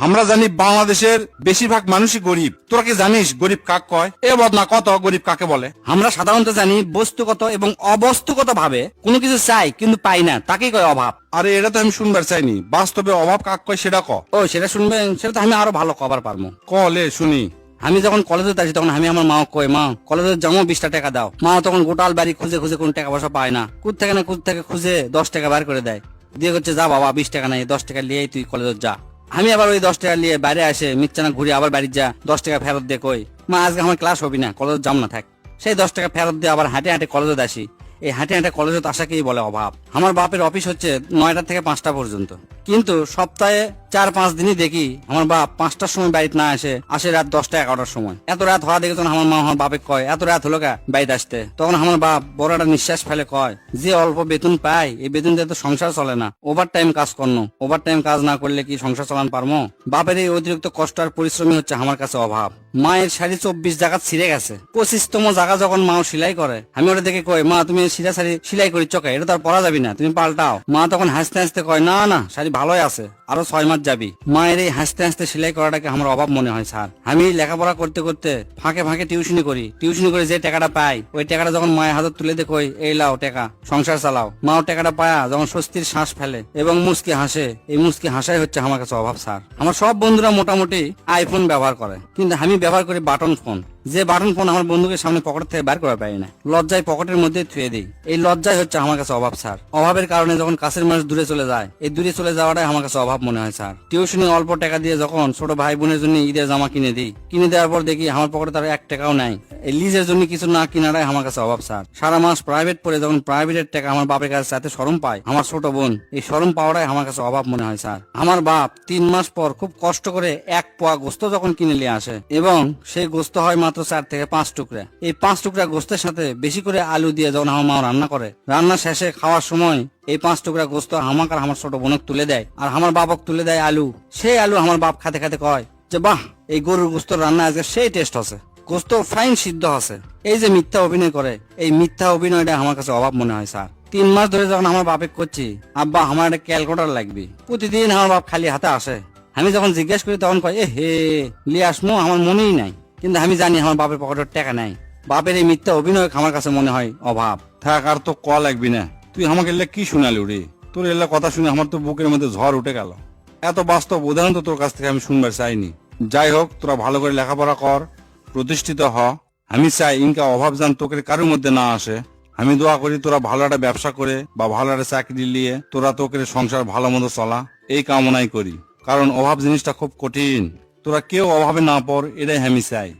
আমরা জানি বাংলাদেশের বেশিরভাগ মানুষই গরিব। তোরা কি জানিস গরিব কাক কয়? এ বদনা কত গরিব কাকে বলে? আমরা সাধারণত জানি বস্তুগত এবং অবস্তুগত ভাবে কোনো কিছু চাই কিন্তু পাই না, তাকেই কয় অভাব। আরে এটা তো আমি শুনবার চাইনি, বাস্তবে অভাব কাক কয় সেটা ক। ও সেটা শুনবেন? সেটা তো আমি আরো ভালো কবার পারবো। কলে শুনি। আমি যখন কলেজে আসি তখন আমি আমার মা কই, মা কলেজে যাবো 20টা টাকা দাও। মা তখন গোটাল বাড়ি খুঁজে খুঁজে কোন টাকা পয়সা পায় না, কুদ থেকে না কুদ থেকে খুঁজে 10 টাকা বার করে দেয়, দিয়ে করছে যা বাবা 20 টাকা নাই, 10 টাকা নিয়েই তুই কলেজে যা। আমি আবার ওই 10 টাকা নিয়ে বাইরে আসে মিচ্ছানা ঘুরে আবার বাড়ি যা, 10 টাকা ফেরত দিয়ে কই মা আজকে আমার ক্লাস হবি না, কলেজে যাম না থাক। সেই 10 টাকা ফেরত দিয়ে আবার হাঁটে হাঁটে কলেজে আসি। এই হাঁটে হাঁটে কলেজে আসাকেই বলে অভাব। আমার বাপের অফিস হচ্ছে 9টা থেকে 5টা পর্যন্ত, কিন্তু সপ্তাহে 4-5 দিনই দেখি আমার বাপ 5টার সময় বাড়িতে না আসে রাত 10টা 11টার সময়। এত রাত হওয়া দেখে তখন আমার মা আমার বাপে কয় এত রাত হলো কা বাড়িতে আসতে। তখন আমার বাপ বড় একটা নিঃশ্বাস ফেলে কয়, যে অল্প বেতন পায় এই বেতন দিয়ে তো সংসার চলে না, ওভার টাইম কাজ করনো, ওভার টাইম কাজ না করলে কি সংসার চালান পারমো? বাপের এই অতিরিক্ত কষ্ট আর পরিশ্রমী হচ্ছে আমার কাছে অভাব। মায়ের শাড়ি 24 জায়গা ছিঁড়ে গেছে, 25তম জায়গা যখন মাও সেলাই করে, আমি ওটা দেখে কই মা তুমি সিরা শাড়ি সেলাই করি চকে, এটা তো আর পরা যাবি না, তুমি পাল্টাও। মা তখন হাসতে হাসতে কয় না না শাড়ি ভালোই আছে, আরো 6 মাস যাবি। মায়ের এই হাসতে হাসতে সেলাই করাটাকে আমার অভাব মনে হয় স্যার। আমি লেখাপড়া করতে করতে ফাঁকে ফাঁকে টিউশনি করি, টিউশনি করে যে টাকাটা পাই ওই টাকাটা যখন মায়ের হাতে তুলে দে কই এই লাও টাকা, সংসার চালাও। মাও টাকাটা পায়া যখন স্বস্তির শ্বাস ফেলে এবং মুচকি হাসে, এই মুচকি হাসাই হচ্ছে আমার কাছে অভাব স্যার। আমার সব বন্ধুরা মোটামুটি আইফোন ব্যবহার করে, কিন্তু আমি ব্যবহার করি বাটন ফোন। যে বাটন ফোন আমার বন্ধুকে সামনে পকেট থেকে বের করা পারি না, লজ্জায় পকেটের মধ্যে থুয়ে দিই। এই লজ্জায় হচ্ছে আমার কাছে অভাব স্যার। অভাবের কারণে যখন কাছের মানুষ দূরে চলে যায়, এই দূরে চলে যাওয়াটাই আমার কাছে অভাব মনে হয় স্যার। টিউশনি অল্প টাকা দিয়ে যখন ছোট ভাই বোনের জন্য ঈদের জামা কিনে দিই, কিনে দেওয়ার পর দেখি আমার পকেটে তার 1 টাকাও নাই। এই লিজের জন্য কিছু না কিনাটাই আমার কাছে অভাব স্যার। সারা মাস প্রাইভেট পড়ে যখন প্রাইভেটের টাকা আমার বাপের কাছে সাথে শরম পায় আমার ছোট বোন, এই শরম পাওয়াটাই আমার কাছে অভাব মনে হয় স্যার। আমার বাপ 3 মাস পর খুব কষ্ট করে 1 পোয়া গোস্ত যখন কিনে নিয়ে আসে এবং সেই গোস্ত হয় মাত্র 4 থেকে 5 টুকরা, এই 5 টুকরা গোস্তের সাথে বেশি করে আলু দিয়ে যখন আমার মা রান্না করে, রান্না শেষে খাওয়ার সময় এই 5 টুকরা গোস্ত আমাকে আর আমার ছোট বোনক তুলে দেয় আর আমার বাপক তুলে দেয় আলু। সেই আলু আমার বাপ খাতে খাতে কয় যে বাহ এই গরুর গোস্ত রান্না আজকে সেই টেস্ট আছে, গোস্ত ফাইন সিদ্ধ আছে। এই যে মিথ্যা অভিনয় করে, এই মিথ্যা অভিনয়টা আমার কাছে অভাব মনে হয় স্যার। 3 মাস ধরে যখন আমার বাপে করছি আব্বা আমার একটা ক্যালকুলেটর লাগবে, প্রতিদিন আমার বাপ খালি হাতে আসে। আমি যখন জিজ্ঞেস করি তখন কয় এ হে লিয়ে আসমো, আমার মনেই নাই। কিন্তু আমি জানি আমার বাপের পকেটের টাকা নাই। বাপের এই মিথ্যা অভিনয় আমার কাছে মনে হয় অভাব। থাক আর তো ক লাগবি না, তুই আমাকে এলে কি শুনালি রে? তোর এলে কথা শুনে আমার তো বুকের মধ্যে ঝড় উঠে গেল। এত বাস্তব উদাহরণ তো তোর কাছ থেকে আমি শুনবার চাইনি। যাই হোক তোরা ভালো করে লেখাপড়া কর, প্রতিষ্ঠিত হ। আমি চাই ইনকা অভাব জান তোকে কারোর মধ্যে না আসে। আমি দোয়া করি তোরা ভালো একটা ব্যবসা করে বা ভালো একটা চাকরি নিয়ে তোরা তোকে সংসার ভালো মতো চলা, এই কামনাই করি। কারণ অভাব জিনিসটা খুব কঠিন, তোরা কেউ অভাবে না পড় এটাই আমি চাই।